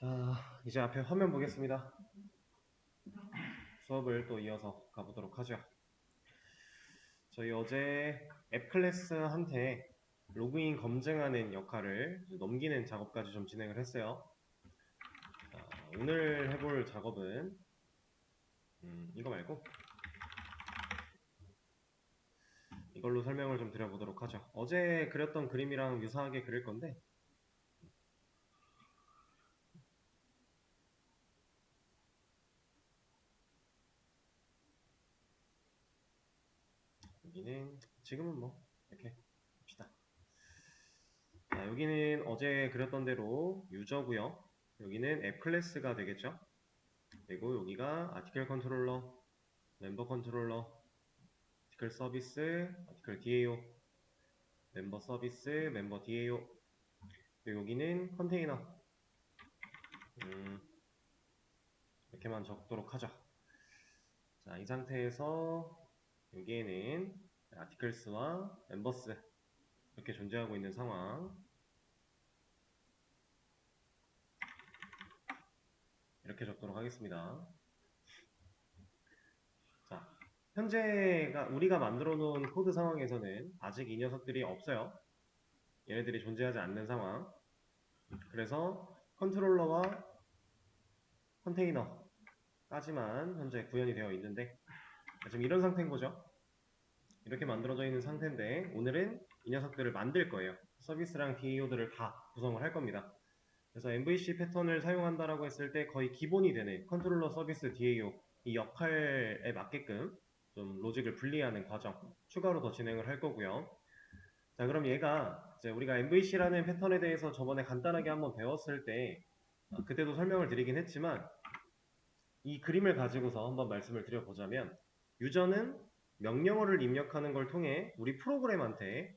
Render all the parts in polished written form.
자, 이제 앞에 화면 보겠습니다. 수업을 또 이어서 가보도록 하죠. 저희 어제 앱 클래스한테 로그인 검증하는 역할을 넘기는 작업까지 좀 진행을 했어요. 자, 오늘 해볼 작업은 이거 말고 이걸로 설명을 좀 드려보도록 하죠. 어제 그렸던 그림이랑 유사하게 그릴 건데 여기는 지금은 뭐 이렇게 합시다. 자, 여기는 어제 그렸던 대로 유저고요. 여기는 앱 클래스가 되겠죠. 그리고 여기가 아티클 컨트롤러, 멤버 컨트롤러, 아티클 서비스, 아티클 DAO, 멤버 서비스, 멤버 DAO. 그리고 여기는 컨테이너. 이렇게만 적도록 하죠. 자, 이 상태에서 여기에는 아티클스와 멤버스 이렇게 존재하고 있는 상황. 이렇게 적도록 하겠습니다. 자, 현재가 우리가 만들어 놓은 코드 상황에서는 아직 이 녀석들이 없어요. 얘네들이 존재하지 않는 상황. 그래서 컨트롤러와 컨테이너까지만 현재 구현이 되어 있는데 지금 이런 상태인 거죠. 이렇게 만들어져 있는 상태인데 오늘은 이 녀석들을 만들 거예요. 서비스랑 DAO들을 다 구성을 할 겁니다. 그래서 MVC 패턴을 사용한다라고 했을 때 거의 기본이 되는 컨트롤러 서비스 DAO 이 역할에 맞게끔 좀 로직을 분리하는 과정 추가로 더 진행을 할 거고요. 자, 그럼 얘가 이제 우리가 MVC라는 패턴에 대해서 저번에 간단하게 한번 배웠을 때 그때도 설명을 드리긴 했지만 이 그림을 가지고서 한번 말씀을 드려보자면 유저는 명령어를 입력하는 걸 통해 우리 프로그램한테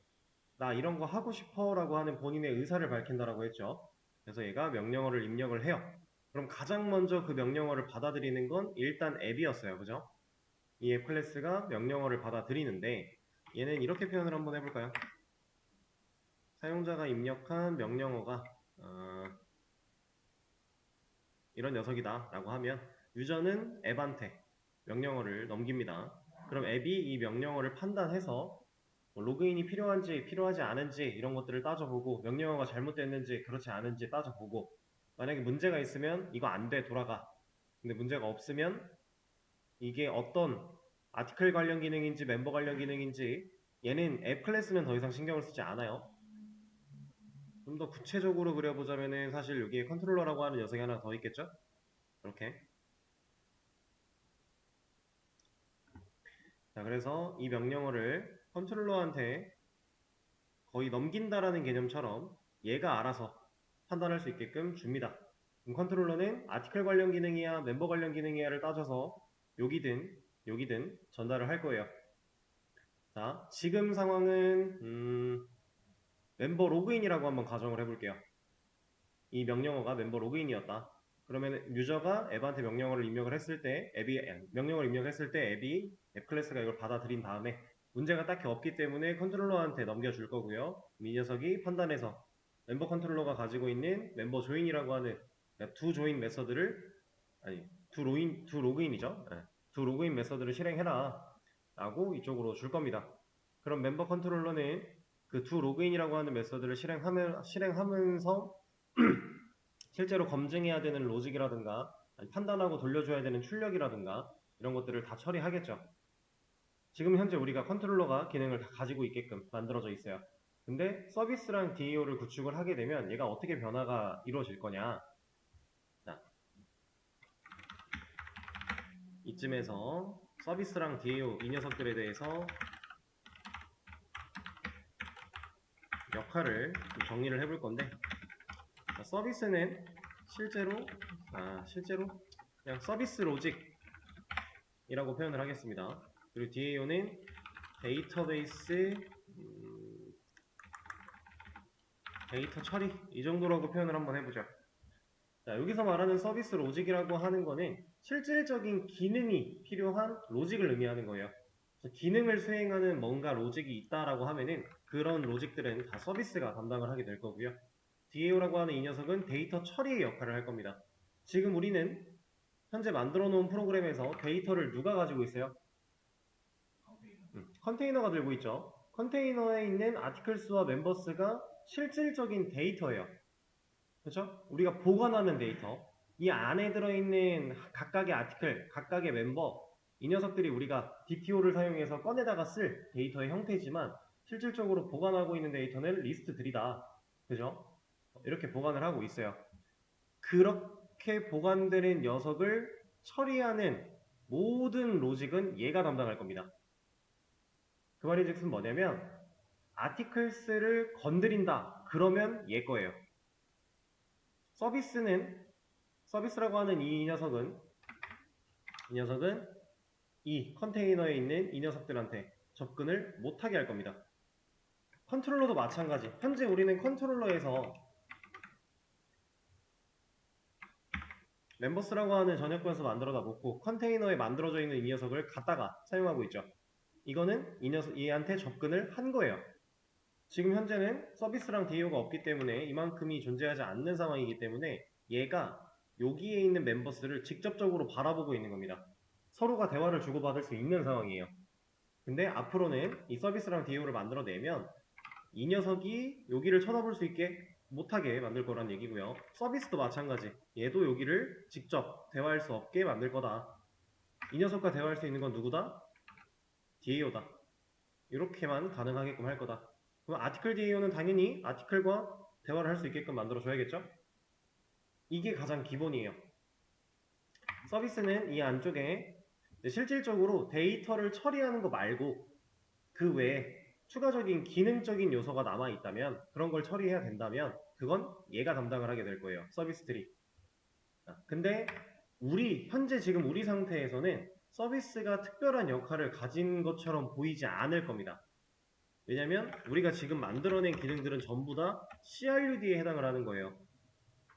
나 이런 거 하고 싶어 라고 하는 본인의 의사를 밝힌다라고 했죠. 그래서 얘가 명령어를 입력을 해요. 그럼 가장 먼저 그 명령어를 받아들이는 건 일단 앱이었어요. 그죠? 이 앱 클래스가 명령어를 받아들이는데 얘는 이렇게 표현을 한번 해볼까요? 사용자가 입력한 명령어가 이런 녀석이다 라고 하면 유저는 앱한테 명령어를 넘깁니다. 그럼 앱이 이 명령어를 판단해서 뭐 로그인이 필요한지 필요하지 않은지 이런 것들을 따져보고 명령어가 잘못됐는지 그렇지 않은지 따져보고 만약에 문제가 있으면 이거 안 돼 돌아가. 근데 문제가 없으면 이게 어떤 아티클 관련 기능인지 멤버 관련 기능인지 얘는 앱 클래스는 더 이상 신경을 쓰지 않아요. 좀 더 구체적으로 그려보자면은 사실 여기에 컨트롤러라고 하는 녀석이 하나 더 있겠죠? 이렇게. 자, 그래서 이 명령어를 컨트롤러한테 거의 넘긴다라는 개념처럼 얘가 알아서 판단할 수 있게끔 줍니다. 그럼 컨트롤러는 아티클 관련 기능이야, 멤버 관련 기능이야를 따져서 여기든 전달을 할 거예요. 자, 지금 상황은 멤버 로그인이라고 한번 가정을 해볼게요. 이 명령어가 멤버 로그인이었다. 그러면 유저가 앱한테 명령어를 입력을 했을 때 명령어를 입력했을 때 앱이 앱 클래스가 이걸 받아들인 다음에 문제가 딱히 없기 때문에 컨트롤러한테 넘겨줄 거고요. 이 녀석이 판단해서 멤버 컨트롤러가 가지고 있는 멤버 조인이라고 하는 그러니까 두 조인 메서드를 두 로그인이죠. 네. 두 로그인 메서드를 실행해라 라고 이쪽으로 줄 겁니다. 그럼 멤버 컨트롤러는 그 두 로그인이라고 하는 메서드를 실행하면서 실제로 검증해야 되는 로직이라든가 판단하고 돌려줘야 되는 출력이라든가 이런 것들을 다 처리하겠죠. 지금 현재 우리가 컨트롤러가 기능을 다 가지고 있게끔 만들어져 있어요. 근데 서비스랑 DAO를 구축을 하게 되면 얘가 어떻게 변화가 이루어질 거냐. 자, 이쯤에서 서비스랑 DAO 이 녀석들에 대해서 역할을 정리를 해볼 건데 서비스는 실제로 그냥 서비스 로직이라고 표현을 하겠습니다. 그리고 DAO는 데이터베이스 데이터 처리 이 정도라고 표현을 한번 해보죠. 자, 여기서 말하는 서비스 로직이라고 하는 거는 실질적인 기능이 필요한 로직을 의미하는 거예요. 기능을 수행하는 뭔가 로직이 있다라고 하면은 그런 로직들은 다 서비스가 담당을 하게 될 거고요. DAO라고 하는 이 녀석은 데이터 처리의 역할을 할 겁니다. 지금 우리는 현재 만들어 놓은 프로그램에서 데이터를 누가 가지고 있어요? 컨테이너가 들고 있죠. 컨테이너에 있는 아티클스와 멤버스가 실질적인 데이터예요. 그렇죠? 우리가 보관하는 데이터. 이 안에 들어있는 각각의 아티클, 각각의 멤버, 이 녀석들이 우리가 DTO를 사용해서 꺼내다가 쓸 데이터의 형태지만 실질적으로 보관하고 있는 데이터는 리스트들이다. 그죠? 이렇게 보관을 하고 있어요. 그렇게 보관되는 녀석을 처리하는 모든 로직은 얘가 담당할 겁니다. 그 말이 즉슨 뭐냐면 아티클스를 건드린다. 그러면 얘 거예요. 서비스라고 하는 이 녀석은 이 컨테이너에 있는 이 녀석들한테 접근을 못하게 할 겁니다. 컨트롤러도 마찬가지. 현재 우리는 컨트롤러에서 멤버스라고 하는 전역부에서 만들어다 놓고 컨테이너에 만들어져 있는 이 녀석을 갖다가 사용하고 있죠. 이거는 얘한테 접근을 한 거예요. 지금 현재는 서비스랑 DAO가 없기 때문에 이만큼이 존재하지 않는 상황이기 때문에 얘가 여기에 있는 멤버스를 직접적으로 바라보고 있는 겁니다. 서로가 대화를 주고받을 수 있는 상황이에요. 근데 앞으로는 이 서비스랑 DAO를 만들어내면 이 녀석이 여기를 쳐다볼 수 있게 못하게 만들 거란 얘기고요. 서비스도 마찬가지. 얘도 여기를 직접 대화할 수 없게 만들 거다. 이 녀석과 대화할 수 있는 건 누구다? DAO다. 이렇게만 가능하게끔 할 거다. 그럼 아티클 DAO는 당연히 아티클과 대화를 할 수 있게끔 만들어줘야겠죠? 이게 가장 기본이에요. 서비스는 이 안쪽에 실질적으로 데이터를 처리하는 거 말고 그 외에 추가적인 기능적인 요소가 남아있다면 그런 걸 처리해야 된다면 그건 얘가 담당을 하게 될 거예요. 서비스들이. 근데 현재 지금 우리 상태에서는 서비스가 특별한 역할을 가진 것처럼 보이지 않을 겁니다. 왜냐면 우리가 지금 만들어낸 기능들은 전부 다 CRUD에 해당을 하는 거예요.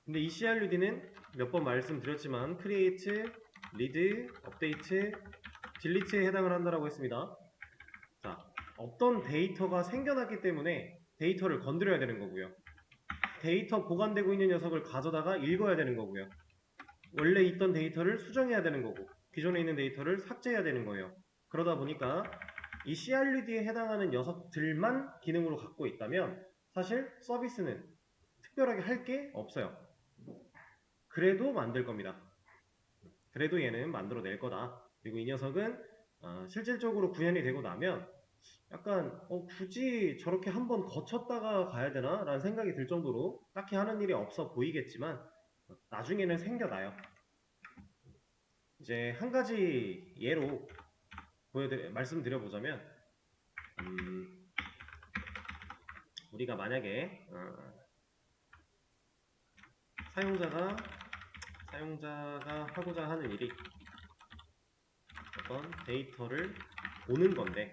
근데 이 CRUD는 몇 번 말씀드렸지만 create, read, update, delete에 해당을 한다고 했습니다. 자, 어떤 데이터가 생겨났기 때문에 데이터를 건드려야 되는 거고요. 데이터 보관되고 있는 녀석을 가져다가 읽어야 되는 거고요. 원래 있던 데이터를 수정해야 되는 거고 기존에 있는 데이터를 삭제해야 되는 거예요. 그러다 보니까 이 CRUD에 해당하는 녀석들만 기능으로 갖고 있다면 사실 서비스는 특별하게 할 게 없어요. 그래도 만들 겁니다. 그래도 얘는 만들어낼 거다. 그리고 이 녀석은 실질적으로 구현이 되고 나면 약간 굳이 저렇게 한번 거쳤다가 가야 되나? 라는 생각이 들 정도로 딱히 하는 일이 없어 보이겠지만 나중에는 생겨나요. 이제 한 가지 예로 말씀드려보자면 우리가 만약에 사용자가 하고자 하는 일이 어떤 데이터를 보는 건데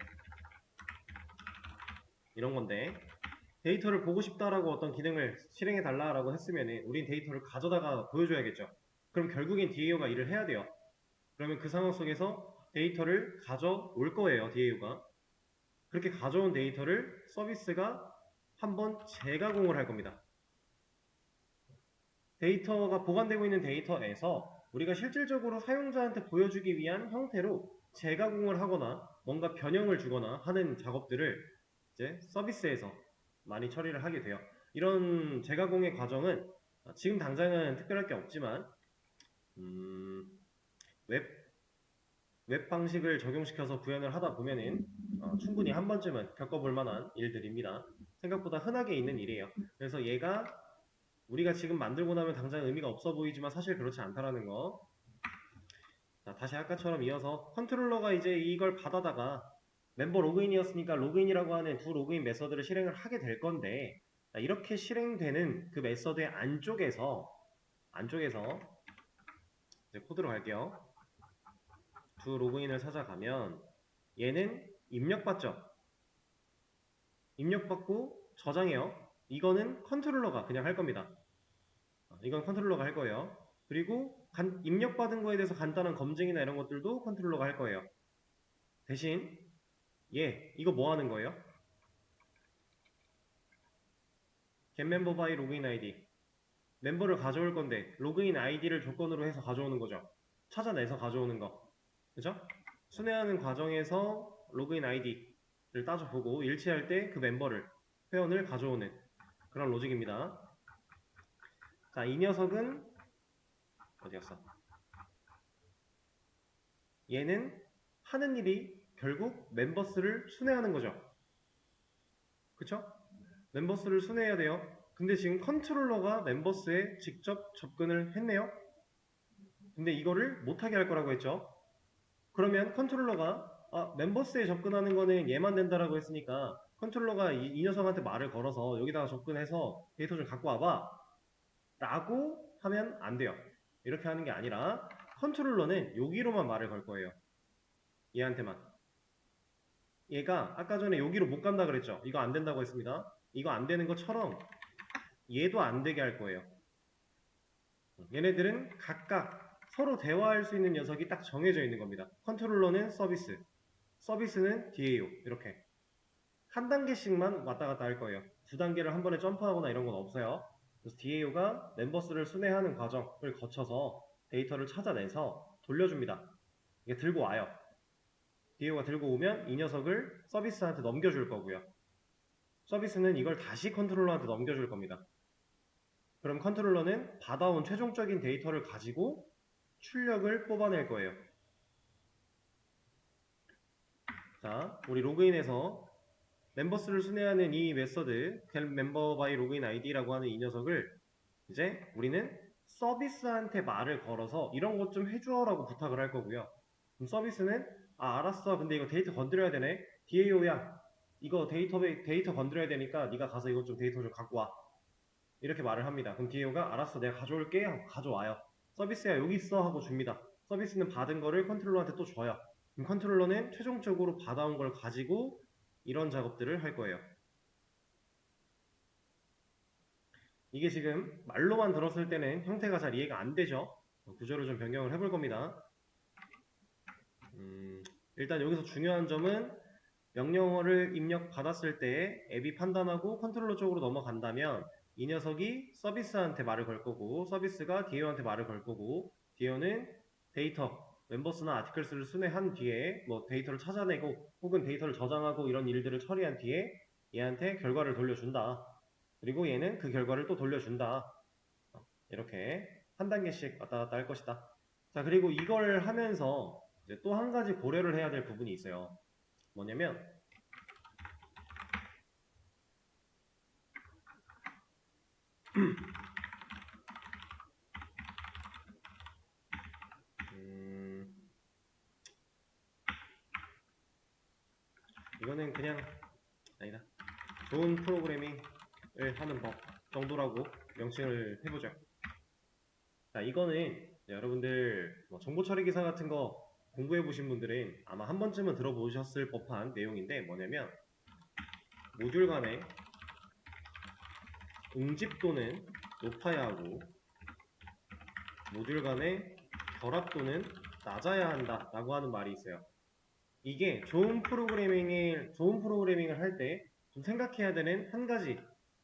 이런 건데 데이터를 보고 싶다라고 어떤 기능을 실행해 달라라고 했으면 우린 데이터를 가져다가 보여줘야겠죠. 그럼 결국엔 DAO가 일을 해야 돼요. 그러면 그 상황 속에서 데이터를 가져올 거예요. DAO가. 그렇게 가져온 데이터를 서비스가 한번 재가공을 할 겁니다. 데이터가 보관되고 있는 데이터에서 우리가 실질적으로 사용자한테 보여주기 위한 형태로 재가공을 하거나 뭔가 변형을 주거나 하는 작업들을 이제 서비스에서 많이 처리를 하게 돼요. 이런 재가공의 과정은 지금 당장은 특별할 게 없지만 웹 방식을 적용시켜서 구현을 하다 보면은 충분히 한 번쯤은 겪어볼 만한 일들입니다. 생각보다 흔하게 있는 일이에요. 그래서 얘가 우리가 지금 만들고 나면 당장 의미가 없어 보이지만 사실 그렇지 않다라는 거. 자, 다시 아까처럼 이어서 컨트롤러가 이제 이걸 받아다가 멤버 로그인이었으니까 로그인이라고 하는 두 로그인 메서드를 실행을 하게 될 건데 이렇게 실행되는 그 메서드의 안쪽에서 이제 코드로 갈게요. 두 로그인을 찾아가면 얘는 입력받죠. 입력받고 저장해요. 이거는 컨트롤러가 그냥 할 겁니다. 이건 컨트롤러가 할 거예요. 그리고 입력받은 거에 대해서 간단한 검증이나 이런 것들도 컨트롤러가 할 거예요. 대신 이거 뭐 하는 거예요? getMember by 로그인 아이디. 멤버를 가져올 건데 로그인 아이디를 조건으로 해서 가져오는 거죠. 찾아내서 가져오는 거. 그죠? 순회하는 과정에서 로그인 아이디를 따져보고 일치할 때 그 멤버를, 회원을 가져오는 그런 로직입니다. 자, 이 녀석은 어디 갔어? 얘는 하는 일이 결국 멤버스를 순회하는 거죠. 그쵸? 멤버스를 순회해야 돼요. 근데 지금 컨트롤러가 멤버스에 직접 접근을 했네요. 근데 이거를 못하게 할 거라고 했죠. 그러면 컨트롤러가 멤버스에 접근하는 거는 얘만 된다라고 했으니까 컨트롤러가 이 녀석한테 말을 걸어서 여기다가 접근해서 데이터 좀 갖고 와봐 라고 하면 안 돼요. 이렇게 하는 게 아니라 컨트롤러는 여기로만 말을 걸 거예요. 얘한테만. 얘가 아까 전에 여기로 못 간다 그랬죠. 이거 안 된다고 했습니다. 이거 안 되는 것처럼 얘도 안 되게 할 거예요. 얘네들은 각각 서로 대화할 수 있는 녀석이 딱 정해져 있는 겁니다. 컨트롤러는 서비스, 서비스는 DAO 이렇게 한 단계씩만 왔다 갔다 할 거예요. 두 단계를 한 번에 점프하거나 이런 건 없어요. 그래서 DAO가 멤버스를 순회하는 과정을 거쳐서 데이터를 찾아내서 돌려줍니다. 이게 들고 와요. DAO가 들고 오면 이 녀석을 서비스한테 넘겨줄 거고요. 서비스는 이걸 다시 컨트롤러한테 넘겨줄 겁니다. 그럼 컨트롤러는 받아온 최종적인 데이터를 가지고 출력을 뽑아낼 거예요. 자, 우리 로그인해서 멤버스를 순회하는 이 메서드 getMember by 로그인 아이디라고 하는 이 녀석을 이제 우리는 서비스한테 말을 걸어서 이런 것 좀 해줘라고 부탁을 할 거고요. 그럼 서비스는 알았어. 근데 이거 데이터 건드려야 되네. DAO야. 이거 데이터 건드려야 되니까 네가 가서 이것 좀 데이터 좀 갖고 와. 이렇게 말을 합니다. 그럼 DAO가 알았어. 내가 가져올게 하고 가져와요. 서비스야 여기 있어 하고 줍니다. 서비스는 받은 거를 컨트롤러한테 또 줘요. 그럼 컨트롤러는 최종적으로 받아온 걸 가지고 이런 작업들을 할 거예요. 이게 지금 말로만 들었을 때는 형태가 잘 이해가 안 되죠. 구조를 좀 변경을 해볼 겁니다. 일단 여기서 중요한 점은 명령어를 입력받았을 때 앱이 판단하고 컨트롤러 쪽으로 넘어간다면 이 녀석이 서비스한테 말을 걸 거고 서비스가 DAO한테 말을 걸 거고 DAO는 데이터, 멤버스나 아티클스를 순회한 뒤에 뭐 데이터를 찾아내고 혹은 데이터를 저장하고 이런 일들을 처리한 뒤에 얘한테 결과를 돌려준다. 그리고 얘는 그 결과를 또 돌려준다. 이렇게 한 단계씩 왔다 갔다 할 것이다. 자, 그리고 이걸 하면서 이제 또 한 가지 고려를 해야 될 부분이 있어요. 뭐냐면 이거는 그냥 아니다. 좋은 프로그래밍을 하는 법 정도라고 명칭을 해보죠. 자, 이거는 여러분들 뭐 정보 처리 기사 같은 거 공부해 보신 분들은 아마 한 번쯤은 들어보셨을 법한 내용인데 뭐냐면 모듈 간의 응집도는 높아야 하고 모듈 간의 결합도는 낮아야 한다 라고 하는 말이 있어요. 이게 좋은 프로그래밍을 할 때 좀 생각해야 되는 한 가지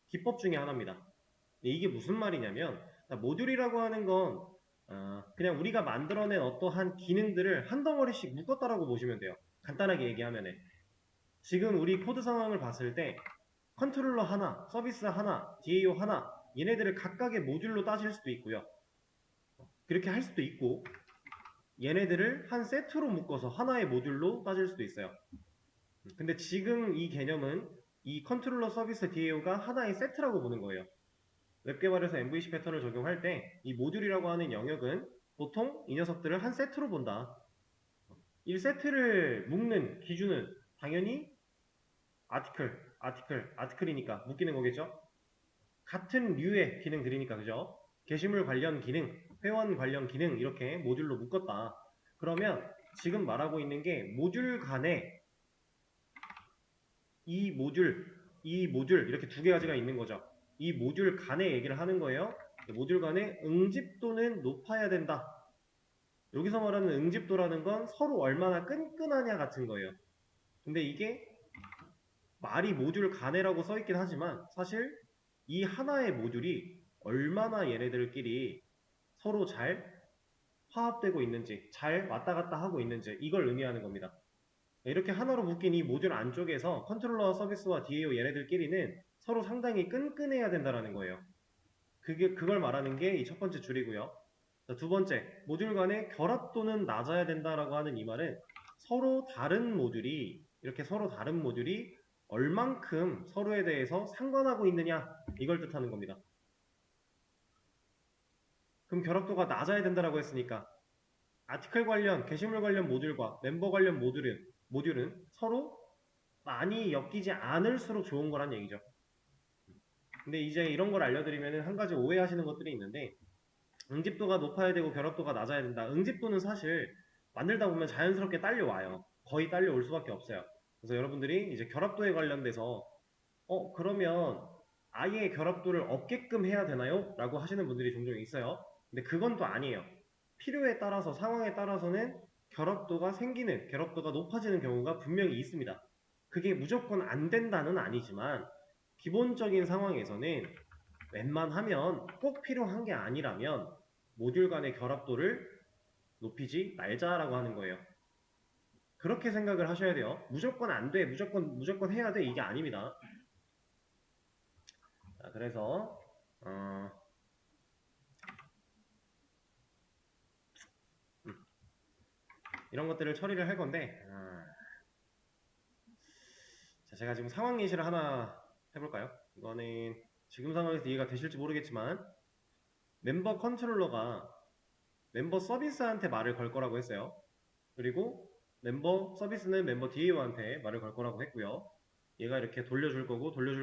기법 중에 하나입니다. 이게 무슨 말이냐면 모듈이라고 하는 건 그냥 우리가 만들어낸 어떠한 기능들을 한 덩어리씩 묶었다라고 보시면 돼요. 간단하게 얘기하면은 지금 우리 코드 상황을 봤을 때 컨트롤러 하나, 서비스 하나, DAO 하나 얘네들을 각각의 모듈로 따질 수도 있고요. 그렇게 할 수도 있고 얘네들을 한 세트로 묶어서 하나의 모듈로 따질 수도 있어요. 근데 지금 이 개념은 이 컨트롤러 서비스 DAO가 하나의 세트라고 보는 거예요. 웹 개발에서 MVC 패턴을 적용할 때 이 모듈이라고 하는 영역은 보통 이 녀석들을 한 세트로 본다. 1세트를 묶는 기준은 당연히 아티클이니까 묶이는 거겠죠? 같은 류의 기능들이니까 그죠? 게시물 관련 기능, 회원 관련 기능 이렇게 모듈로 묶었다. 그러면 지금 말하고 있는 게 모듈 간에 이 모듈 이렇게 두 가지가 있는 거죠. 이 모듈 간의 얘기를 하는 거예요. 모듈 간의 응집도는 높아야 된다. 여기서 말하는 응집도라는 건 서로 얼마나 끈끈하냐 같은 거예요. 근데 이게 말이 모듈 간에라고 써있긴 하지만 사실 이 하나의 모듈이 얼마나 얘네들끼리 서로 잘 화합되고 있는지, 잘 왔다 갔다 하고 있는지 이걸 의미하는 겁니다. 이렇게 하나로 묶인 이 모듈 안쪽에서 컨트롤러 서비스와 DAO 얘네들끼리는 서로 상당히 끈끈해야 된다는 거예요. 그걸 말하는 게 이 첫 번째 줄이고요. 자, 두 번째, 모듈 간의 결합도는 낮아야 된다라고 하는 이 말은 서로 다른 모듈이 이렇게 서로 다른 모듈이 얼만큼 서로에 대해서 상관하고 있느냐 이걸 뜻하는 겁니다. 그럼 결합도가 낮아야 된다라고 했으니까 아티클 관련, 게시물 관련 모듈과 멤버 관련 모듈은 서로 많이 엮이지 않을수록 좋은 거란 얘기죠. 근데 이제 이런 걸 알려드리면 한 가지 오해하시는 것들이 있는데 응집도가 높아야 되고 결합도가 낮아야 된다. 응집도는 사실 만들다 보면 자연스럽게 딸려와요. 거의 딸려올 수밖에 없어요. 그래서 여러분들이 이제 결합도에 관련돼서 그러면 아예 결합도를 없게끔 해야 되나요? 라고 하시는 분들이 종종 있어요. 근데 그건 또 아니에요. 필요에 따라서 상황에 따라서는 결합도가 높아지는 경우가 분명히 있습니다. 그게 무조건 안 된다는 아니지만 기본적인 상황에서는 웬만하면 꼭 필요한 게 아니라면 모듈 간의 결합도를 높이지 말자라고 하는 거예요. 그렇게 생각을 하셔야 돼요. 무조건 안 돼, 무조건 해야 돼 이게 아닙니다. 자, 그래서 이런 것들을 처리를 할 건데 자, 제가 지금 상황 예시를 하나 해볼까요? 이거는 지금 상황에서 이해가 되실지 모르겠지만 멤버 컨트롤러가 멤버 서비스한테 말을 걸 거라고 했어요. 그리고 멤버 서비스는 멤버 DAO한테 말을 걸 거라고 했고요. 얘가 이렇게 돌려줄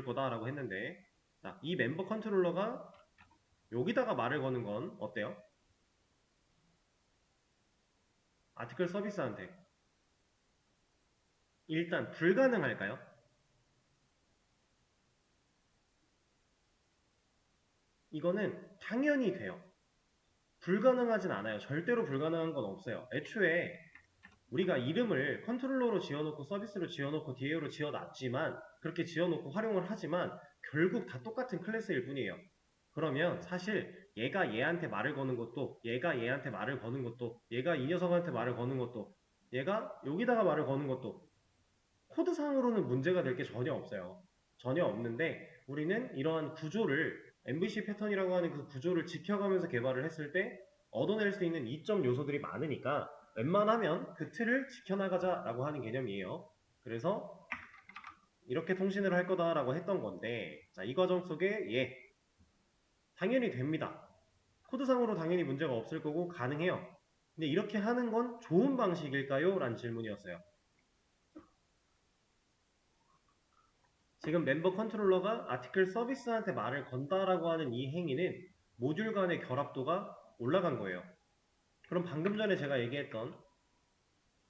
거다라고 했는데 자, 이 멤버 컨트롤러가 여기다가 말을 거는 건 어때요? 아티클 서비스한테 일단 불가능할까요? 이거는 당연히 돼요. 불가능하진 않아요. 절대로 불가능한 건 없어요. 애초에 우리가 이름을 컨트롤러로 지어놓고 서비스로 지어놓고 DAO로 지어놨지만 그렇게 지어놓고 활용을 하지만 결국 다 똑같은 클래스일 뿐이에요. 그러면 사실 얘가 얘한테 말을 거는 것도 얘가 얘한테 말을 거는 것도 얘가 이 녀석한테 말을 거는 것도 얘가 여기다가 말을 거는 것도 코드상으로는 문제가 될 게 전혀 없어요. 전혀 없는데 우리는 이러한 구조를 MVC 패턴이라고 하는 그 구조를 지켜가면서 개발을 했을 때 얻어낼 수 있는 이점 요소들이 많으니까 웬만하면 그 틀을 지켜나가자라고 하는 개념이에요. 그래서 이렇게 통신을 할 거다라고 했던 건데 자, 이 과정 속에 당연히 됩니다. 코드상으로 당연히 문제가 없을 거고 가능해요. 근데 이렇게 하는 건 좋은 방식일까요? 라는 질문이었어요. 지금 멤버 컨트롤러가 아티클 서비스한테 말을 건다라고 하는 이 행위는 모듈 간의 결합도가 올라간 거예요. 그럼 방금 전에 제가 얘기했던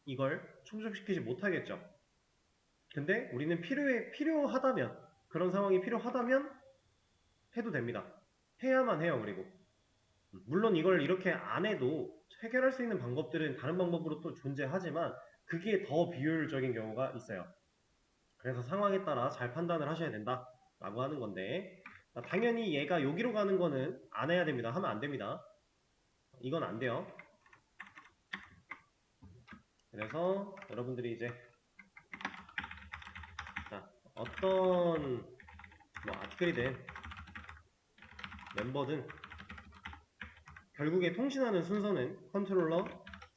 이걸 충족시키지 못하겠죠. 근데 우리는 필요하다면 그런 상황이 필요하다면 해도 됩니다. 해야만 해요. 그리고 물론 이걸 이렇게 안 해도 해결할 수 있는 방법들은 다른 방법으로 또 존재하지만 그게 더 비효율적인 경우가 있어요. 그래서 상황에 따라 잘 판단을 하셔야 된다 라고 하는 건데 당연히 얘가 여기로 가는 거는 안 해야 됩니다. 하면 안 됩니다. 이건 안 돼요. 그래서 여러분들이 이제 어떤 아티클이든 멤버든 결국에 통신하는 순서는 컨트롤러,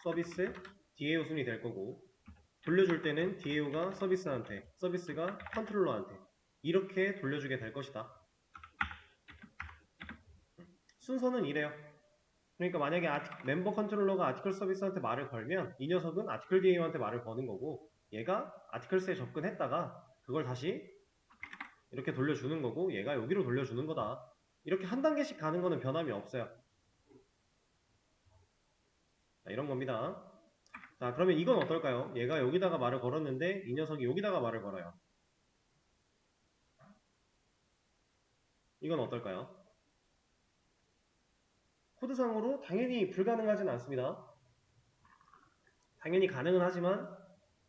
서비스, DAO 순이 될 거고 돌려줄 때는 DAO가 서비스한테, 서비스가 컨트롤러한테 이렇게 돌려주게 될 것이다. 순서는 이래요. 그러니까 만약에 멤버 컨트롤러가 아티클 서비스한테 말을 걸면 이 녀석은 아티클 DAO한테 말을 거는 거고 얘가 아티클스에 접근했다가 그걸 다시 이렇게 돌려주는 거고 얘가 여기로 돌려주는 거다. 이렇게 한 단계씩 가는 거는 변함이 없어요. 자, 이런 겁니다. 자, 그러면 이건 어떨까요? 얘가 여기다가 말을 걸었는데 이 녀석이 여기다가 말을 걸어요. 이건 어떨까요? 코드상으로 당연히 불가능하진 않습니다. 당연히 가능은 하지만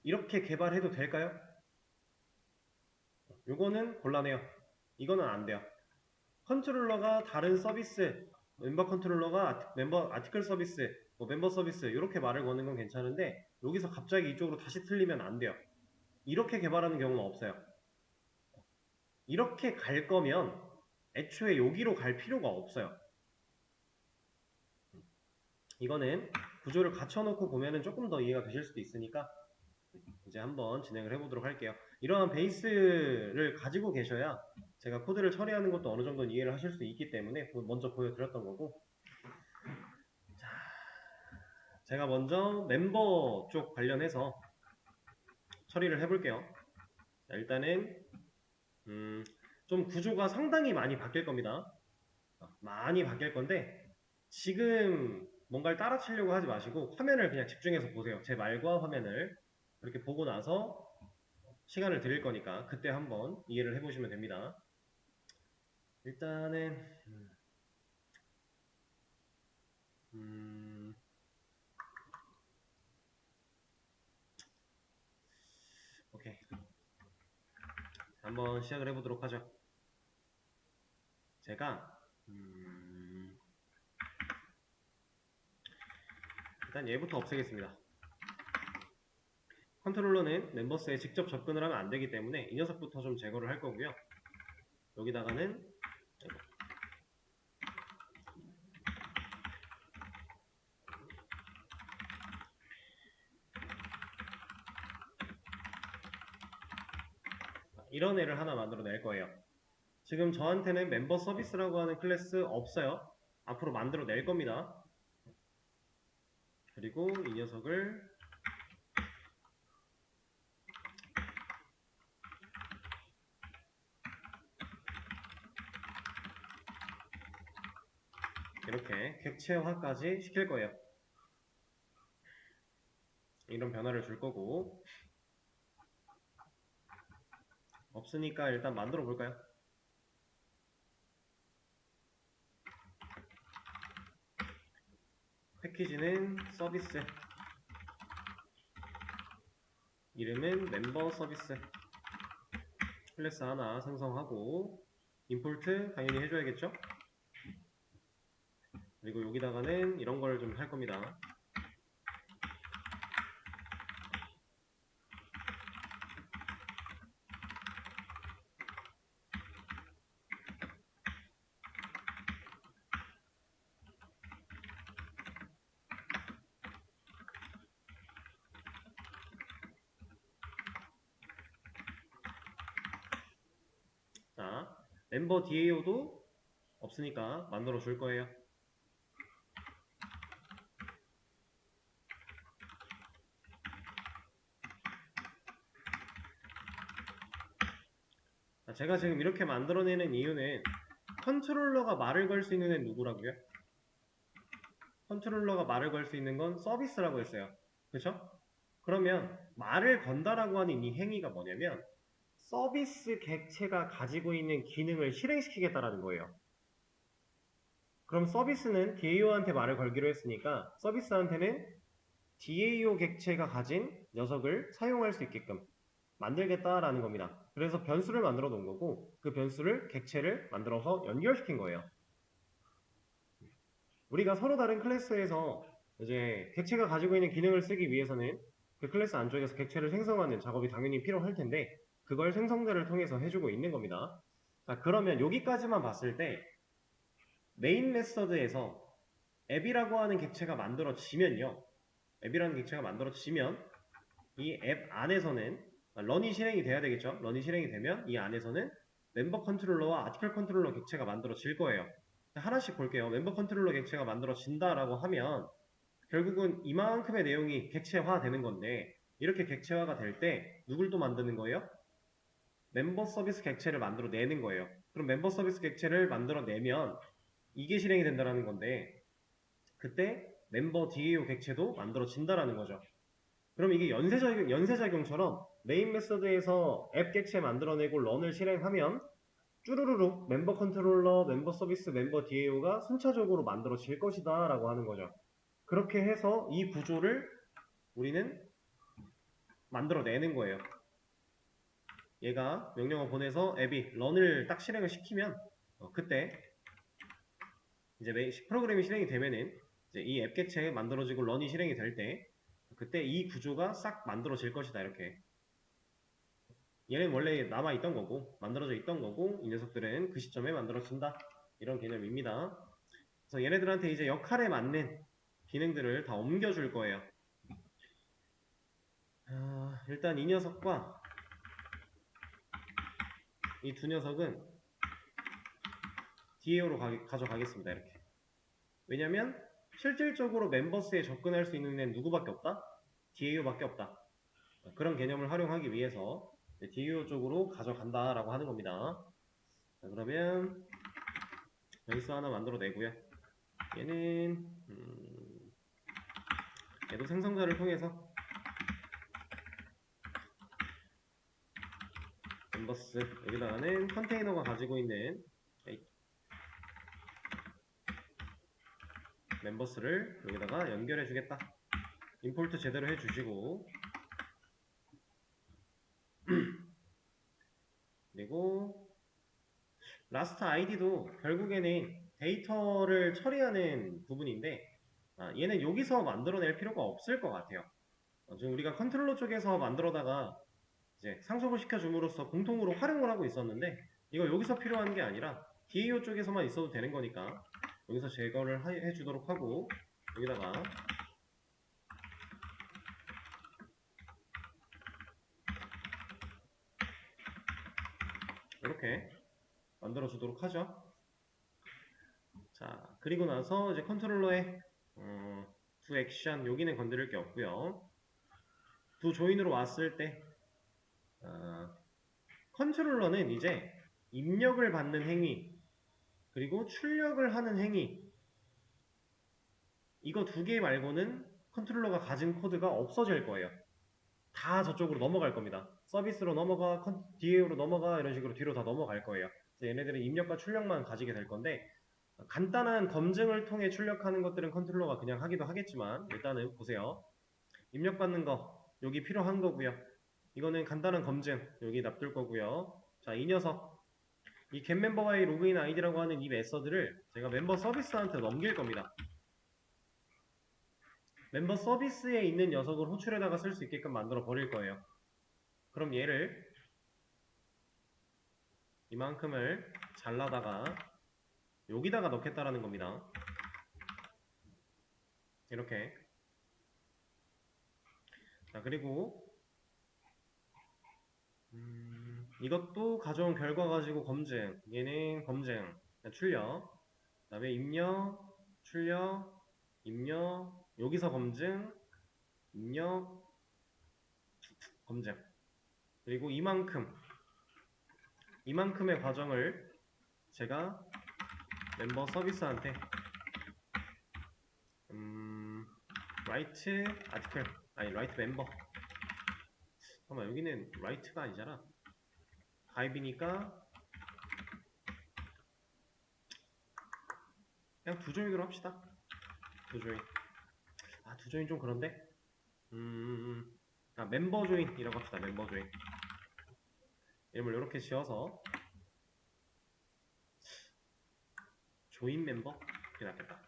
이렇게 개발해도 될까요? 요거는 곤란해요. 이거는 안 돼요. 컨트롤러가 다른 서비스, 멤버 컨트롤러가 멤버 아티클 서비스, 뭐 멤버 서비스 이렇게 말을 거는 건 괜찮은데 여기서 갑자기 이쪽으로 다시 틀리면 안 돼요. 이렇게 개발하는 경우는 없어요. 이렇게 갈 거면 애초에 여기로 갈 필요가 없어요. 이거는 구조를 갖춰놓고 보면은 조금 더 이해가 되실 수도 있으니까 이제 한번 진행을 해보도록 할게요. 이러한 베이스를 가지고 계셔야 제가 코드를 처리하는 것도 어느 정도 이해를 하실 수 있기 때문에 먼저 보여드렸던 거고, 자, 제가 먼저 멤버 쪽 관련해서 처리를 해볼게요. 자, 일단은 좀 구조가 상당히 많이 바뀔 겁니다. 많이 바뀔 건데 지금 뭔가를 따라치려고 하지 마시고 화면을 그냥 집중해서 보세요. 제 말과 화면을 이렇게 보고 나서 시간을 드릴 거니까 그때 한번 이해를 해보시면 됩니다. 일단은 오케이, 한번 시작을 해보도록 하죠. 제가 일단 얘부터 없애겠습니다. 컨트롤러는 멤버스에 직접 접근을 하면 안 되기 때문에 이 녀석부터 좀 제거를 할 거고요. 여기다가는 이런 애를 하나 만들어 낼 거예요. 지금 저한테는 멤버 서비스라고 하는 클래스 없어요. 앞으로 만들어 낼 겁니다. 그리고 이 녀석을 이렇게 객체화까지 시킬 거예요. 이런 변화를 줄 거고, 없으니까 일단 만들어 볼까요? 패키지는 서비스, 이름은 멤버 서비스, 클래스 하나 생성하고 임포트 당연히 해줘야겠죠? 그리고 여기다가는 이런 걸 좀 할 겁니다. 자, 멤버 DAO도 없으니까 만들어 줄 거예요. 제가 지금 이렇게 만들어내는 이유는 컨트롤러가 말을 걸 수 있는 애는 누구라고요? 컨트롤러가 말을 걸 수 있는 건 서비스라고 했어요. 그쵸? 그러면 말을 건다라고 하는 이 행위가 뭐냐면 서비스 객체가 가지고 있는 기능을 실행시키겠다라는 거예요. 그럼 서비스는 DAO한테 말을 걸기로 했으니까 서비스한테는 DAO 객체가 가진 녀석을 사용할 수 있게끔 만들겠다라는 겁니다. 그래서 변수를 만들어 놓은 거고 그 변수를 객체를 만들어서 연결시킨 거예요. 우리가 서로 다른 클래스에서 이제 객체가 가지고 있는 기능을 쓰기 위해서는 그 클래스 안쪽에서 객체를 생성하는 작업이 당연히 필요할 텐데 그걸 생성자를 통해서 해주고 있는 겁니다. 자, 그러면 여기까지만 봤을 때 메인 메서드에서 앱이라고 하는 객체가 만들어지면요. 앱이라는 객체가 만들어지면 이 앱 안에서는 런이 실행이 돼야 되겠죠. 런이 실행이 되면 이 안에서는 멤버 컨트롤러와 아티클 컨트롤러 객체가 만들어질 거예요. 하나씩 볼게요. 멤버 컨트롤러 객체가 만들어진다라고 하면 결국은 이만큼의 내용이 객체화 되는 건데 이렇게 객체화가 될 때 누굴 또 만드는 거예요? 멤버 서비스 객체를 만들어 내는 거예요. 그럼 멤버 서비스 객체를 만들어 내면 이게 실행이 된다는 건데 그때 멤버 DAO 객체도 만들어진다라는 거죠. 그럼 이게 연쇄작용처럼 메인 메서드에서 앱 객체 만들어내고 런을 실행하면 쭈루루룩 멤버 컨트롤러, 멤버 서비스, 멤버 DAO가 순차적으로 만들어질 것이다 라고 하는 거죠. 그렇게 해서 이 구조를 우리는 만들어내는 거예요. 얘가 명령어 보내서 앱이 런을 딱 실행을 시키면 그때 이제 프로그램이 실행이 되면은 이제 이 앱 개체 만들어지고 런이 실행이 될 때 그때 이 구조가 싹 만들어질 것이다. 이렇게 얘는 원래 남아있던 거고 만들어져 있던 거고 이 녀석들은 그 시점에 만들어진다. 이런 개념입니다. 그래서 얘네들한테 이제 역할에 맞는 기능들을 다 옮겨줄 거예요. 일단 이 녀석과 이 두 녀석은 DAO로 가져가겠습니다. 이렇게. 왜냐면 실질적으로 멤버스에 접근할 수 있는 애는 누구밖에 없다? DAO밖에 없다. 그런 개념을 활용하기 위해서 DAO 쪽으로 가져간다라고 하는 겁니다. 자, 그러면 변수 하나 만들어내고요. 얘는 얘도 생성자를 통해서 멤버스 여기다가는 컨테이너가 가지고 있는 멤버스를 여기다가 연결해 주겠다. 임포트 제대로 해주시고 그리고 라스트 아이디도 결국에는 데이터를 처리하는 부분인데 얘는 여기서 만들어낼 필요가 없을 것 같아요. 지금 우리가 컨트롤러 쪽에서 만들어다가 이제 상속을 시켜줌으로써 공통으로 활용을 하고 있었는데 이거 여기서 필요한 게 아니라 DAO 쪽에서만 있어도 되는 거니까 여기서 제거를 해주도록 하고 여기다가 이렇게 만들어 주도록 하죠. 자, 그리고 나서 이제 컨트롤러에 두 액션 여기는 건드릴 게 없고요. 두 조인으로 왔을 때 컨트롤러는 이제 입력을 받는 행위 그리고 출력을 하는 행위 이거 두 개 말고는 컨트롤러가 가진 코드가 없어질 거예요. 다 저쪽으로 넘어갈 겁니다. 서비스로 넘어가, DAO로 넘어가 이런 식으로 뒤로 다 넘어갈 거예요. 그래서 얘네들은 입력과 출력만 가지게 될 건데 간단한 검증을 통해 출력하는 것들은 컨트롤러가 그냥 하기도 하겠지만 일단은 보세요. 입력받는 거 여기 필요한 거고요. 이거는 간단한 검증 여기 납둘 거고요. 자, 이 녀석 이 getMemberY 로그인 아이디라고 하는 이 메서드를 제가 멤버 서비스한테 넘길 겁니다. 멤버 서비스에 있는 녀석을 호출에다가 쓸 수 있게끔 만들어 버릴 거예요. 그럼 얘를 이만큼을 잘라다가 여기다가 넣겠다라는 겁니다. 이렇게. 자, 그리고 이것도 가져온 결과 가지고 검증. 얘는 검증. 출력. 그 다음에 입력, 출력, 입력, 여기서 검증, 입력, 검증. 그리고 이만큼의 과정을 제가 멤버 서비스한테 write article 아니 write member 잠깐만 여기는 write가 아니잖아. 가입이니까 그냥 두 조인으로 합시다. 두 조인. 두 조인 좀 그런데? 멤버 조인이라고 합시다. 멤버 조인. 이름을 이렇게 지어서 조인 멤버? 그게 낫겠다.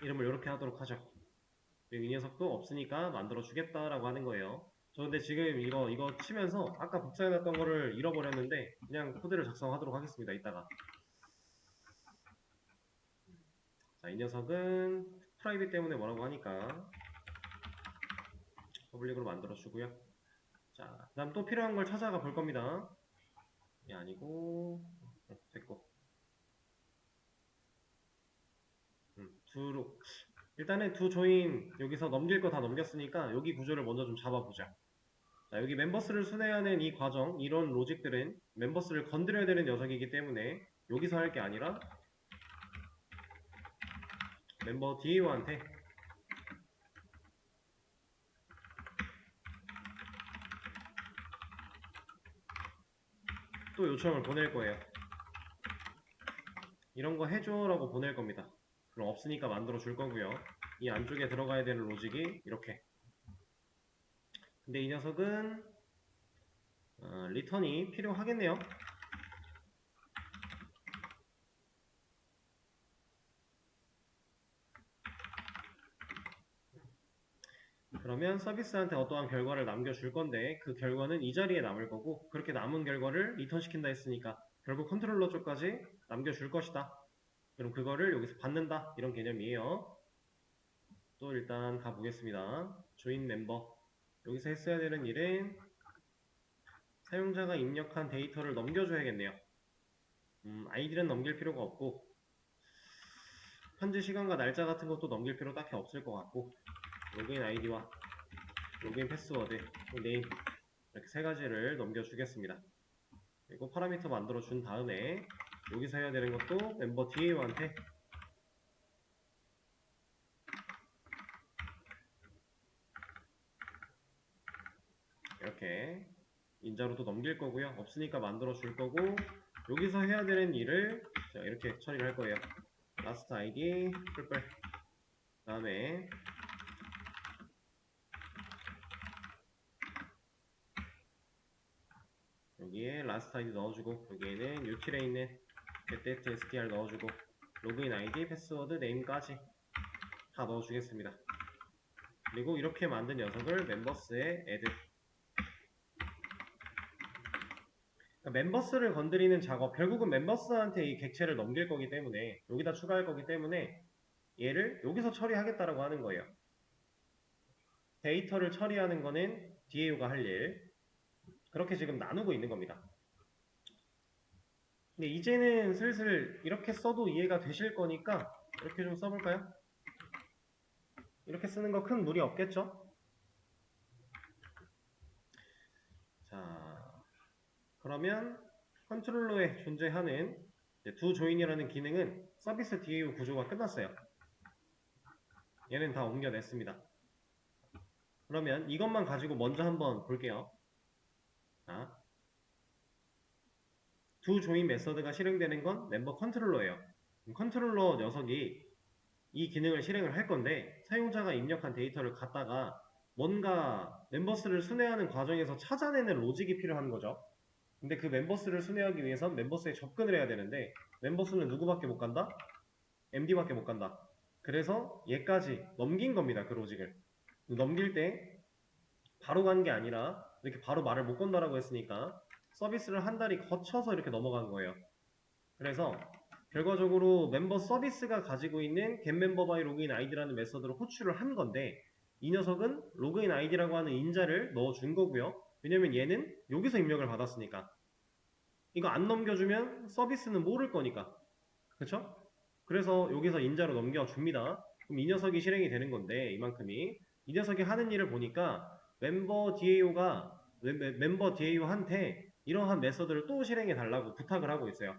이름을 이렇게 하도록 하죠. 그리고 이 녀석도 없으니까 만들어 주겠다라고 하는 거예요. 저 근데 지금 이거 치면서 아까 복사해놨던 거를 잃어버렸는데 그냥 코드를 작성하도록 하겠습니다. 이따가. 자, 이 녀석은 프라이빗 때문에 뭐라고 하니까 퍼블릭으로 만들어 주고요. 자, 그 다음 또 필요한 걸 찾아가 볼 겁니다. 이게 아니고 됐고 일단은 두 조인 여기서 넘길 거 다 넘겼으니까 여기 구조를 먼저 좀 잡아보자. 자, 여기 멤버스를 순회하는 이 과정, 이런 로직들은 멤버스를 건드려야 되는 녀석이기 때문에 여기서 할 게 아니라 멤버 DAO한테 또 요청을 보낼 거예요. 이런 거 해줘라고 보낼 겁니다. 그럼 없으니까 만들어 줄 거고요. 이 안쪽에 들어가야 되는 로직이 이렇게. 근데 이 녀석은 리턴이 필요하겠네요. 그러면 서비스한테 어떠한 결과를 남겨줄 건데 그 결과는 이 자리에 남을 거고 그렇게 남은 결과를 리턴 시킨다 했으니까 결국 컨트롤러 쪽까지 남겨줄 것이다. 그럼 그거를 여기서 받는다 이런 개념이에요. 또 일단 가보겠습니다. 조인 멤버 여기서 했어야 되는 일은 사용자가 입력한 데이터를 넘겨줘야겠네요. 아이디는 넘길 필요가 없고 현재 시간과 날짜 같은 것도 넘길 필요 딱히 없을 것 같고 로그인 아이디와 로그인 패스워드, 네임 이렇게 세 가지를 넘겨주겠습니다. 그리고 파라미터 만들어 준 다음에 여기서 해야 되는 것도 멤버 DAO한테 이렇게 인자로도 넘길 거고요. 없으니까 만들어 줄 거고 여기서 해야 되는 일을 이렇게 처리를 할 거예요. last id 뿔뿔 다음에 여기에 last id 넣어주고 여기에는 util에 있는 get str 넣어주고 로그인 id, 패스워드, 네임까지 다 넣어주겠습니다. 그리고 이렇게 만든 녀석을 멤버스에 add 멤버스를 건드리는 작업 결국은 멤버스한테 이 객체를 넘길 거기 때문에 여기다 추가할 거기 때문에 얘를 여기서 처리하겠다라고 하는 거예요. 데이터를 처리하는 거는 DAO가 할 일. 그렇게 지금 나누고 있는 겁니다. 근데 이제는 슬슬 이렇게 써도 이해가 되실 거니까 이렇게 좀 써볼까요? 이렇게 쓰는 거 큰 무리 없겠죠? 자, 그러면 컨트롤러에 존재하는 두 조인이라는 기능은 서비스 DAO 구조가 끝났어요. 얘는 다 옮겨냈습니다. 그러면 이것만 가지고 먼저 한번 볼게요. 자, 두 조인 메서드가 실행되는 건 멤버 컨트롤러예요. 컨트롤러 녀석이 이 기능을 실행을 할 건데 사용자가 입력한 데이터를 갖다가 뭔가 멤버스를 순회하는 과정에서 찾아내는 로직이 필요한 거죠. 근데 그 멤버스를 순회하기 위해선 멤버스에 접근을 해야 되는데 멤버스는 누구밖에 못 간다? MD밖에 못 간다. 그래서 얘까지 넘긴 겁니다. 그 로직을. 넘길 때 바로 간 게 아니라 이렇게 바로 말을 못 건다라고 했으니까 서비스를 한 달이 거쳐서 이렇게 넘어간 거예요. 그래서 결과적으로 멤버 서비스가 가지고 있는 getMemberBy 로그인 아이디라는 메서드로 호출을 한 건데 이 녀석은 로그인 아이디라고 하는 인자를 넣어준 거고요. 왜냐면 얘는 여기서 입력을 받았으니까 이거 안 넘겨주면 서비스는 모를 거니까 그쵸? 그래서 여기서 인자로 넘겨줍니다. 그럼 이 녀석이 실행이 되는 건데 이만큼이 이 녀석이 하는 일을 보니까 멤버 DAO가 멤버 DAO한테 이러한 메서드를 또 실행해 달라고 부탁을 하고 있어요.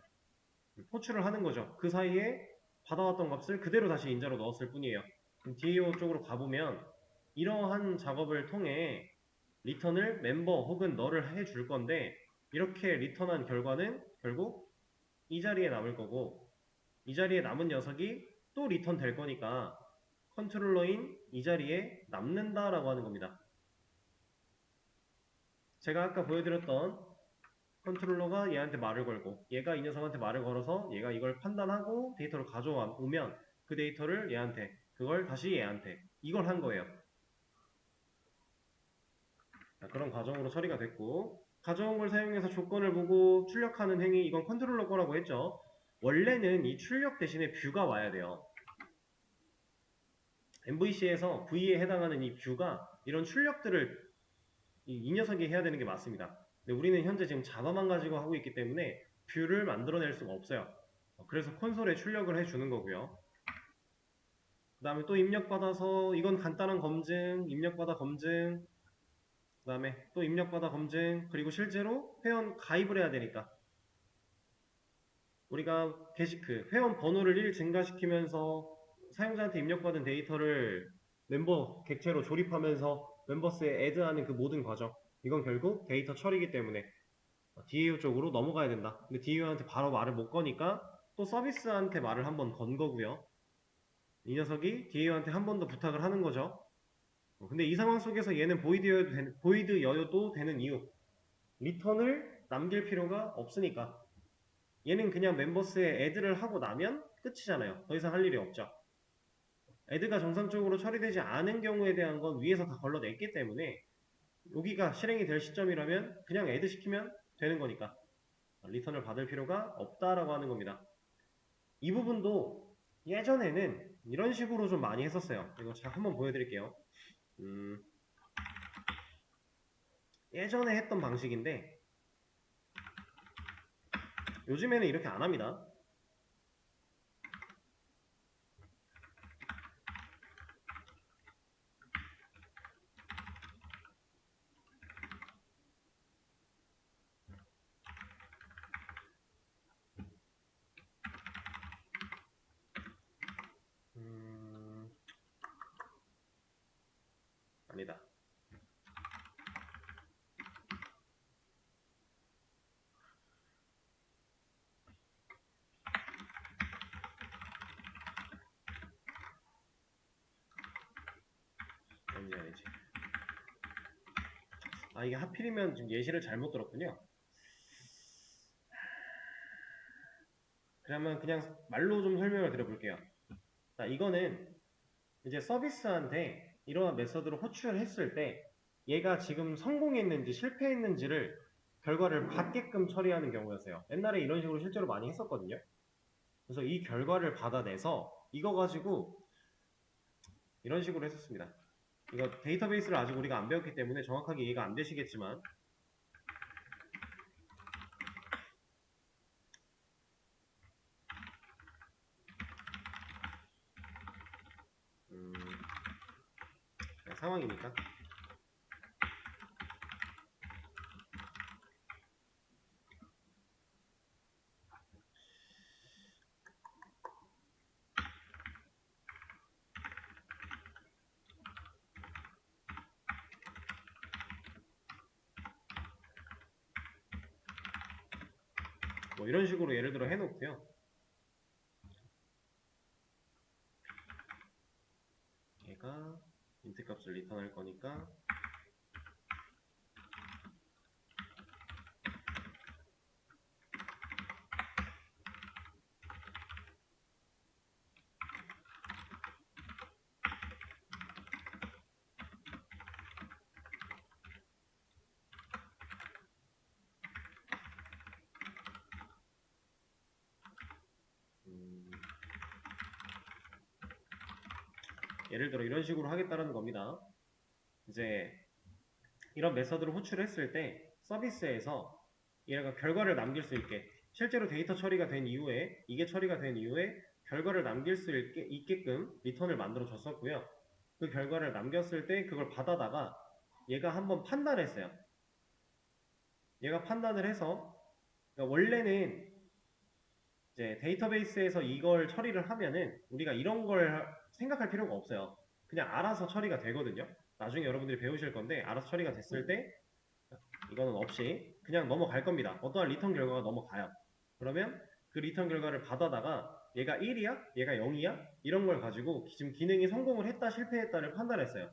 호출을 하는 거죠. 그 사이에 받아왔던 값을 그대로 다시 인자로 넣었을 뿐이에요. 그럼 DAO 쪽으로 가보면 이러한 작업을 통해 리턴을 멤버 혹은 너를 해줄 건데 이렇게 리턴한 결과는 결국 이 자리에 남을 거고 이 자리에 남은 녀석이 또 리턴 될 거니까 컨트롤러인 이 자리에 남는다라고 하는 겁니다. 제가 아까 보여드렸던 컨트롤러가 얘한테 말을 걸고 얘가 이 녀석한테 말을 걸어서 얘가 이걸 판단하고 데이터를 가져오면 그 데이터를 얘한테 그걸 다시 얘한테 이걸 한 거예요. 그런 과정으로 처리가 됐고 가져온 걸 사용해서 조건을 보고 출력하는 행위 이건 컨트롤러 거라고 했죠. 원래는 이 출력 대신에 뷰가 와야 돼요. MVC에서 V에 해당하는 이 뷰가 이런 출력들을 이 녀석이 해야 되는 게 맞습니다. 근데 우리는 현재 지금 자바만 가지고 하고 있기 때문에 뷰를 만들어낼 수가 없어요. 그래서 콘솔에 출력을 해주는 거고요. 그 다음에 또 입력받아서 이건 간단한 검증, 입력받아 검증, 그 다음에 또 입력받아 검증, 그리고 실제로 회원 가입을 해야 되니까 우리가 회원 번호를 1 증가시키면서 사용자한테 입력받은 데이터를 멤버 객체로 조립하면서 멤버스에 애드하는 그 모든 과정 이건 결국 데이터 처리이기 때문에 DAO 쪽으로 넘어가야 된다. 근데 DAO한테 바로 말을 못 거니까 또 서비스한테 말을 한번 건 거고요. 이 녀석이 DAO한테 한 번 더 부탁을 하는 거죠. 근데 이 상황 속에서 얘는 보이드여도 되는 이유 리턴을 남길 필요가 없으니까. 얘는 그냥 멤버스에 애드를 하고 나면 끝이잖아요. 더 이상 할 일이 없죠. 애드가 정상적으로 처리되지 않은 경우에 대한 건 위에서 다 걸러냈기 때문에 여기가 실행이 될 시점이라면 그냥 애드 시키면 되는 거니까 리턴을 받을 필요가 없다라고 하는 겁니다. 이 부분도 예전에는 이런 식으로 좀 많이 했었어요. 이거 제가 한번 보여드릴게요. 예전에 했던 방식인데 요즘에는 이렇게 안 합니다. 아니다. 아니지. 아, 이게 하필이면 지금 예시를 잘못 들었군요. 그러면 그냥 말로 좀 설명을 드려볼게요. 자, 이거는 이제 서비스한테 이러한 메서드를 호출했을 때 얘가 지금 성공했는지 실패했는지를 결과를 받게끔 처리하는 경우였어요. 옛날에 이런 식으로 실제로 많이 했었거든요. 그래서 이 결과를 받아내서 이거 가지고 이런 식으로 했었습니다. 이거 데이터베이스를 아직 우리가 안 배웠기 때문에 정확하게 이해가 안 되시겠지만 상황이니까 뭐 이런 식으로 예를 들어 해놓고요. 얘가 인트 값을 리턴할 거니까 예를 들어 이런 식으로 하겠다는 겁니다. 이제 이런 메서드를 호출했을 때 서비스에서 얘가 결과를 남길 수 있게 실제로 데이터 처리가 된 이후에 이게 처리가 된 이후에 결과를 남길 수 있게끔 리턴을 만들어 줬었고요. 그 결과를 남겼을 때 그걸 받아다가 얘가 한번 판단했어요. 얘가 판단을 해서 그러니까 원래는 이제 데이터베이스에서 이걸 처리를 하면은 우리가 이런 걸 생각할 필요가 없어요. 그냥 알아서 처리가 되거든요. 나중에 여러분들이 배우실 건데 알아서 처리가 됐을 때 이거는 없이 그냥 넘어갈 겁니다. 어떠한 리턴 결과가 넘어가요. 그러면 그 리턴 결과를 받아다가 얘가 1이야? 얘가 0이야? 이런 걸 가지고 지금 기능이 성공을 했다 실패했다를 판단했어요.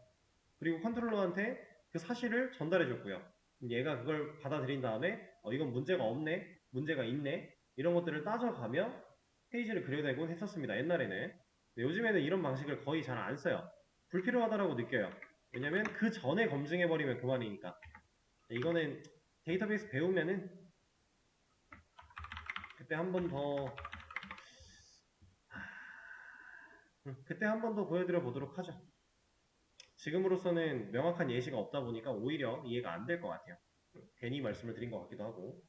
그리고 컨트롤러한테 그 사실을 전달해 줬고요. 얘가 그걸 받아들인 다음에 이건 문제가 없네, 문제가 있네 이런 것들을 따져가며 페이지를 그려내곤 했었습니다. 옛날에는. 요즘에는 이런 방식을 거의 잘 안 써요. 불필요하다라고 느껴요. 왜냐면 그 전에 검증해버리면 그만이니까. 이거는 데이터베이스 배우면은 그때 한 번 더 그때 한 번 더 보여드려 보도록 하죠. 지금으로서는 명확한 예시가 없다 보니까 오히려 이해가 안 될 것 같아요. 괜히 말씀을 드린 것 같기도 하고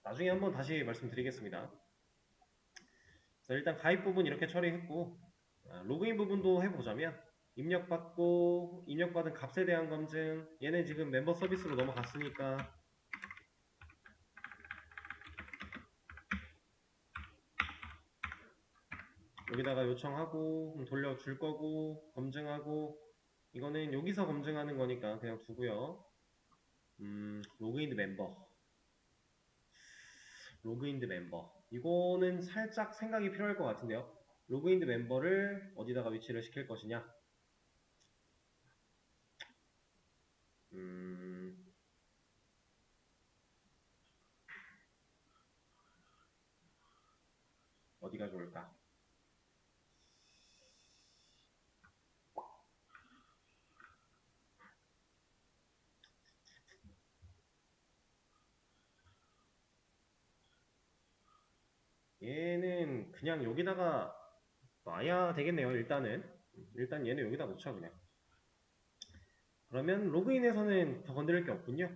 나중에 한번 다시 말씀드리겠습니다. 자, 일단 가입 부분 이렇게 처리했고 로그인 부분도 해보자면 입력받고 입력받은 값에 대한 검증 얘는 지금 멤버 서비스로 넘어갔으니까 여기다가 요청하고 돌려줄 거고 검증하고 이거는 여기서 검증하는 거니까 그냥 두고요. 로그인드 멤버 이거는 살짝 생각이 필요할 것 같은데요. 로그인드 멤버를 어디다가 위치를 시킬 것이냐. 어디가 좋을까? 얘는 그냥 여기다가 놔야 되겠네요. 일단 얘는 여기다 놓자 그냥. 그러면 로그인에서는 더 건드릴 게 없군요.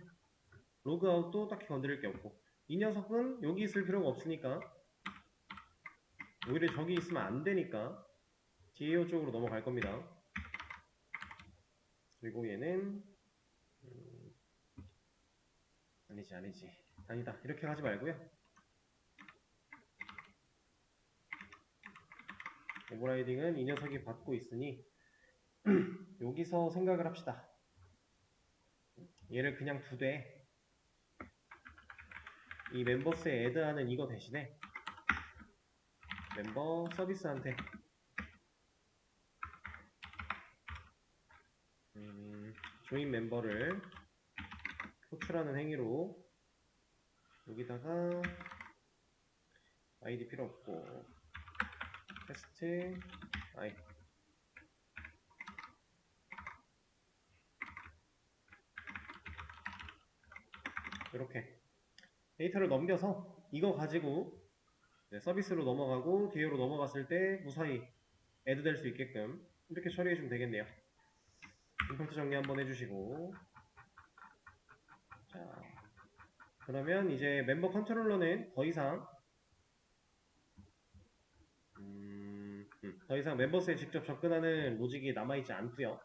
로그아웃도 딱히 건드릴 게 없고, 이 녀석은 여기 있을 필요가 없으니까, 오히려 저기 있으면 안 되니까 DAO 쪽으로 넘어갈 겁니다. 그리고 얘는 아니지 아니다, 이렇게 하지 말고요. 오버라이딩은 이 녀석이 받고 있으니 여기서 생각을 합시다. 얘를 그냥 두되 이 멤버스에 애드하는 이거 대신에 멤버 서비스한테 조인 멤버를 호출하는 행위로 여기다가 아이디 필요 없고 테스트 아이 이렇게 데이터를 넘겨서 이거 가지고 서비스로 넘어가고 DAO로 넘어갔을 때 무사히 애드될 수 있게끔 이렇게 처리해주면 되겠네요. 임포트 정리 한번 해주시고, 자 그러면 이제 멤버 컨트롤러는 더 이상 멤버스에 직접 접근하는 로직이 남아있지 않고요.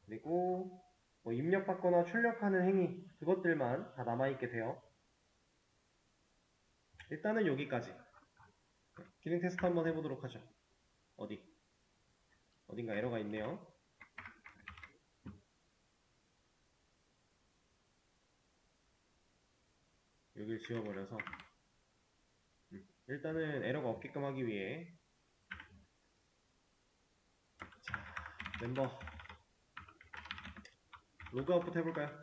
그리고 뭐 입력받거나 출력하는 행위 그것들만 다 남아있게 돼요. 일단은 여기까지. 기능 테스트 한번 해보도록 하죠. 어딘가 에러가 있네요. 여기를 지워버려서 일단은 에러가 없게끔 하기 위해 자, 멤버 로그아웃부터 해볼까요?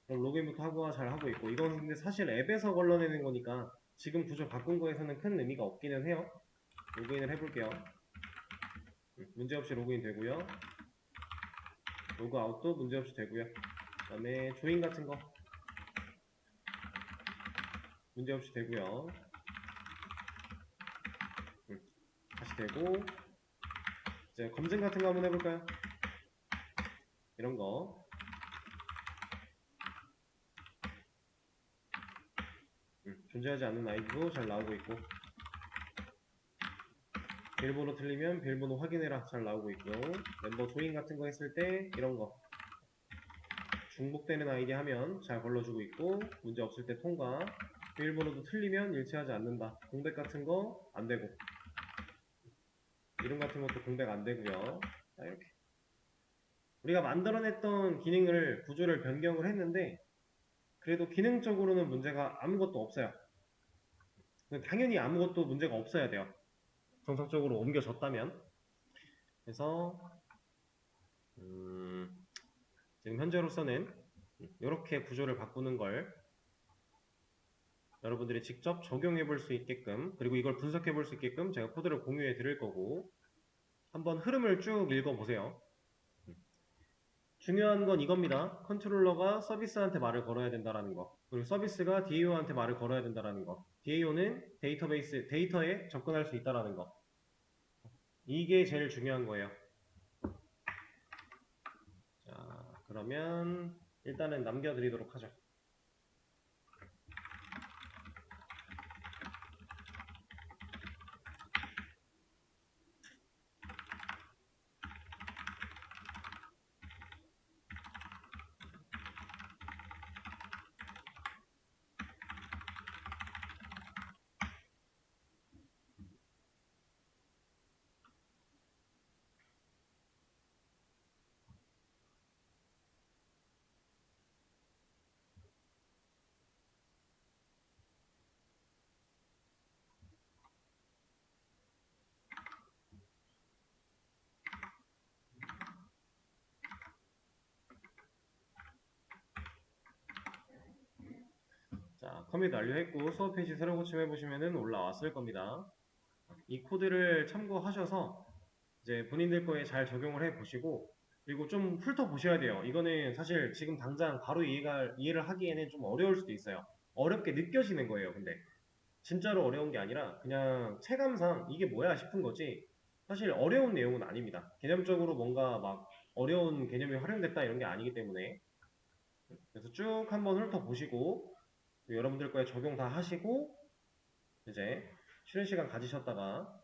그럼 로그인부터 하고 잘 하고 있고, 이건 근데 사실 앱에서 걸러내는 거니까 지금 구조 바꾼 거에서는 큰 의미가 없기는 해요. 로그인을 해볼게요. 문제없이 로그인 되고요. 로그아웃도 문제없이 되고요. 그 다음에 조인 같은 거 문제없이 되고요. 다시 되고, 이제 검증 같은 거 한번 해볼까요? 이런 거 존재하지 않는 아이디도 잘 나오고 있고, 비밀번호 틀리면 비밀번호 확인해라 잘 나오고 있고, 멤버 조인 같은 거 했을 때 이런 거 중복되는 아이디 하면 잘 걸러주고 있고, 문제 없을 때 통과, 비밀번호도 틀리면 일치하지 않는다, 공백 같은 거 안 되고, 이름 같은 것도 공백 안 되고요. 자, 이렇게 우리가 만들어냈던 기능을 구조를 변경을 했는데 그래도 기능적으로는 문제가 아무것도 없어요. 당연히 아무것도 문제가 없어야 돼요. 정상적으로 옮겨졌다면. 그래서 지금 현재로서는 이렇게 구조를 바꾸는 걸 여러분들이 직접 적용해 볼 수 있게끔, 그리고 이걸 분석해 볼 수 있게끔 제가 코드를 공유해 드릴 거고, 한번 흐름을 쭉 읽어 보세요. 중요한 건 이겁니다. 컨트롤러가 서비스한테 말을 걸어야 된다는 거, 그리고 서비스가 DAO한테 말을 걸어야 된다는 거, DAO는 데이터베이스, 데이터에 접근할 수 있다는 거, 이게 제일 중요한 거예요. 자, 그러면 일단은 남겨드리도록 하죠. 자, 커밋 완료했고 수업 페이지 새로 고침해 보시면은 올라왔을 겁니다. 이 코드를 참고하셔서 이제 본인들 거에 잘 적용을 해 보시고, 그리고 좀 훑어 보셔야 돼요. 이거는 사실 지금 당장 바로 이해를 하기에는 좀 어려울 수도 있어요. 어렵게 느껴지는 거예요. 근데 진짜로 어려운 게 아니라 그냥 체감상 이게 뭐야 싶은 거지, 사실 어려운 내용은 아닙니다. 개념적으로 뭔가 막 어려운 개념이 활용됐다 이런 게 아니기 때문에. 그래서 쭉 한번 훑어 보시고 여러분들 거에 적용 다 하시고 이제 쉬는 시간 가지셨다가